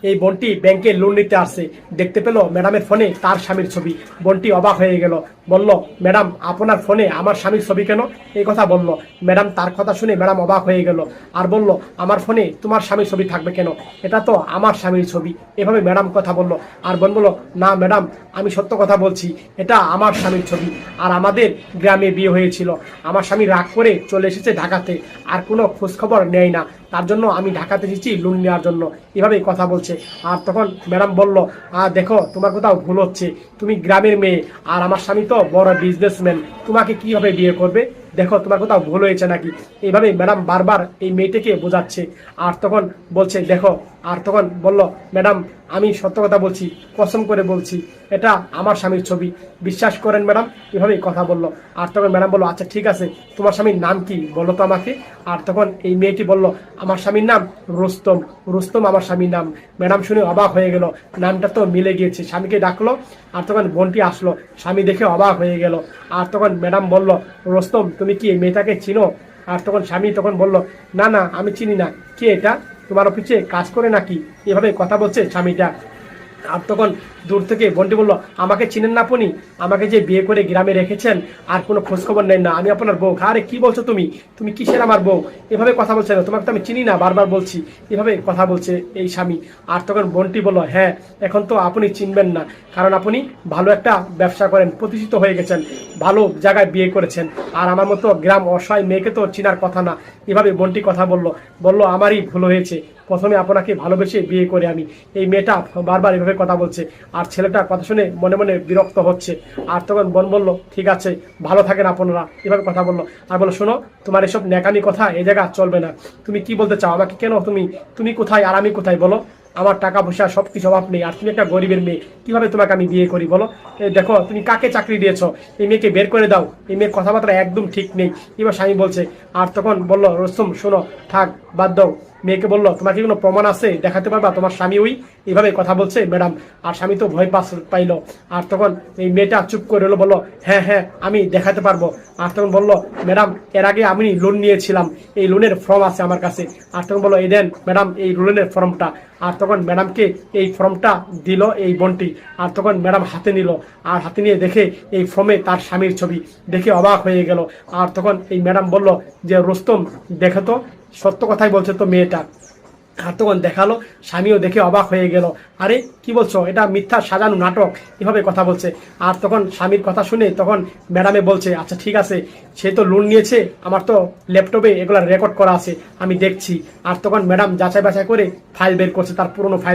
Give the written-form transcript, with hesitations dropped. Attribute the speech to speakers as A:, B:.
A: এই বোনটি ব্যাংকে লোন নিতে আসছে, দেখতে পেল ম্যাডামের ফোনে তার স্বামীর ছবি। বোনটি অবাক হয়ে গেল, বলল, ম্যাডাম আপনার ফোনে আমার স্বামীর ছবি কেন? এই কথা বলল। ম্যাডাম তার কথা শুনে ম্যাডাম অবাক হয়ে গেল আর বলল, আমার ফোনে তোমার স্বামীর ছবি থাকবে কেন? এটা তো আমার স্বামীর ছবি। এভাবে ম্যাডাম কথা বলল। আর বোন বলল, না ম্যাডাম, আমি সত্য কথা বলছি, এটা আমার স্বামীর ছবি। আর আমাদের গ্রামে বিয়ে হয়েছিল। আমার স্বামী রাগ করে চলে এসেছে ঢাকাতে, আর কোনো খোঁজখবর নেয় না। তার জন্য আমি ঢাকাতে এসেছি লোন নেওয়ার জন্য। এভাবেই কথা বলছে। আর তখন ম্যাডাম বলল, দেখো তোমার কোথাও ভুল হচ্ছে, তুমি গ্রামের মেয়ে, আর আমার স্বামী তো বড় বিজনেসম্যান, তোমাকে কিভাবে বিয়ে করবে? দেখো তোমার কোথাও ভুল হয়েছে নাকি। এইভাবে ম্যাডাম বারবার এই মেয়েটিকে বোঝাচ্ছে। আর তখন বলছে, দেখো। আর তখন বলল, ম্যাডাম আমি সত্য কথা বলছি, কসম করে বলছি, এটা আমার স্বামীর ছবি, বিশ্বাস করেন ম্যাডাম। এভাবেই কথা বললো। আর তখন ম্যাডাম বললো, আচ্ছা ঠিক আছে, তোমার স্বামীর নাম কি বলো তো আমাকে। আর তখন এই মেয়েটি বলল, আমার স্বামীর নাম রুস্তম। রুস্তম আমার স্বামীর নাম। ম্যাডাম শুনে অবাক হয়ে গেল, নামটা তো মিলে গিয়েছে। স্বামীকে ডাকলো। আর তখন বোনটি আসলো। স্বামী দেখে অবাক হয়ে গেল। আর তখন ম্যাডাম বলল, রুস্তম তুমি কি এই মেয়েটাকে চিনো? আর তখন স্বামী তখন বলল, না না, আমি চিনি না। কে এটা? তোমার অফিসে কাজ করে নাকি? এভাবে কথা বলছে স্বামীটা। আর তখন দূর থেকে বোনটি বলল, আমাকে চিনেন না আপনি? আমাকে যে বিয়ে করে গ্রামে রেখেছেন, আর কোনো খোঁজখবর নেন না, আমি আপনার বউ। আরে কি বলছো তুমি? তুমি কিসের আমার বউ? এভাবে কথা বলছে না, তোমাকে তো আমি চিনি না, বারবার বলছি। এভাবে কথা বলছে এই স্বামী। আর তখন বোনটি বলল, হ্যাঁ, এখন তো আপনি চিনবেন না, কারণ আপনি ভালো একটা ব্যবসা করেন, প্রতিষ্ঠিত হয়ে গেছেন, ভালো জায়গায় বিয়ে করেছেন, আর আমার মতো গ্রাম অসহায় মেয়েকে তো চিনার কথা না। এভাবে বোনটি কথা বলল, আমারই ভুল হয়েছে, প্রথমে আপনাকে ভালোবেসে বিয়ে করে আমি। এই মেয়েটা বারবার এভাবে কথা বলছে। আর ছেলেটা কথা শুনে মনে মনে বিরক্ত হচ্ছে। আর তখন বোন বলল, ঠিক আছে, ভালো থাকেন আপনারা। এভাবে কথা বললো। আর বললো, শোনো, তোমার এসব নেকামি কথা এই জায়গা চলবে না। তুমি কি বলতে চাও আমাকে? কেন তুমি কোথায় আর আমি কোথায় বলো? আমার টাকা পয়সা সবকিছু অভাব নেই, আর তুমি একটা গরিবের মেয়ে, কিভাবে তোমাকে আমি বিয়ে করি বলো? দেখো তুমি কাকে চাকরি দিয়েছো, এই মেয়েকে বের করে দাও। এই মেয়ের কথাবার্তা একদম ঠিক নেই। এবার স্বামী বলছে। আর তখন বললো, রুস্তম শোনো, থাক, বাদ দাও। মেয়েকে বললো, তোমার কি কোনো প্রমাণ আছে, দেখাতে পারবা তোমার স্বামী ওই? এইভাবে কথা বলছে ম্যাডাম। আর স্বামী তো ভয় পাইলো। আর তখন এই মেয়েটা চুপ করে রইলো, বললো, হ্যাঁ হ্যাঁ, আমি দেখাতে পারবো। আর তখন বললো, ম্যাডাম এর আগে আমি লোন নিয়েছিলাম, এই লোনের ফর্ম আছে আমার কাছে। আর তখন বললো, এই দেন ম্যাডাম এই লোনের ফর্মটা। আর তখন ম্যাডামকে এই ফর্মটা দিল এই বোনটি। আর তখন ম্যাডাম হাতে নিল। আর হাতে নিয়ে দেখে এই ফর্মে তার স্বামীর ছবি, দেখে অবাক হয়ে গেল। আর তখন এই ম্যাডাম বলল, যে রুস্তম দেখো তো, সত্য কথাই বলছে তো মেয়েটা। আর তখন দেখালো। স্বামীও দেখে অবাক হয়ে গেল। আরে কি বলছো, এটা মিথ্যা সাজানো নাটক, এভাবে কথা বলছে। আর তখন স্বামীর কথা শুনে তখন ম্যাডামে বলছে, আচ্ছা ঠিক আছে, সে তো লোন নিয়েছে, আমার তো ল্যাপটপে এগুলো রেকর্ড করা আছে, আমি দেখছি। আর তখন ম্যাডাম যাচাই বাছাই করে ফাইল বের করছে, তার পুরনো ফাইল।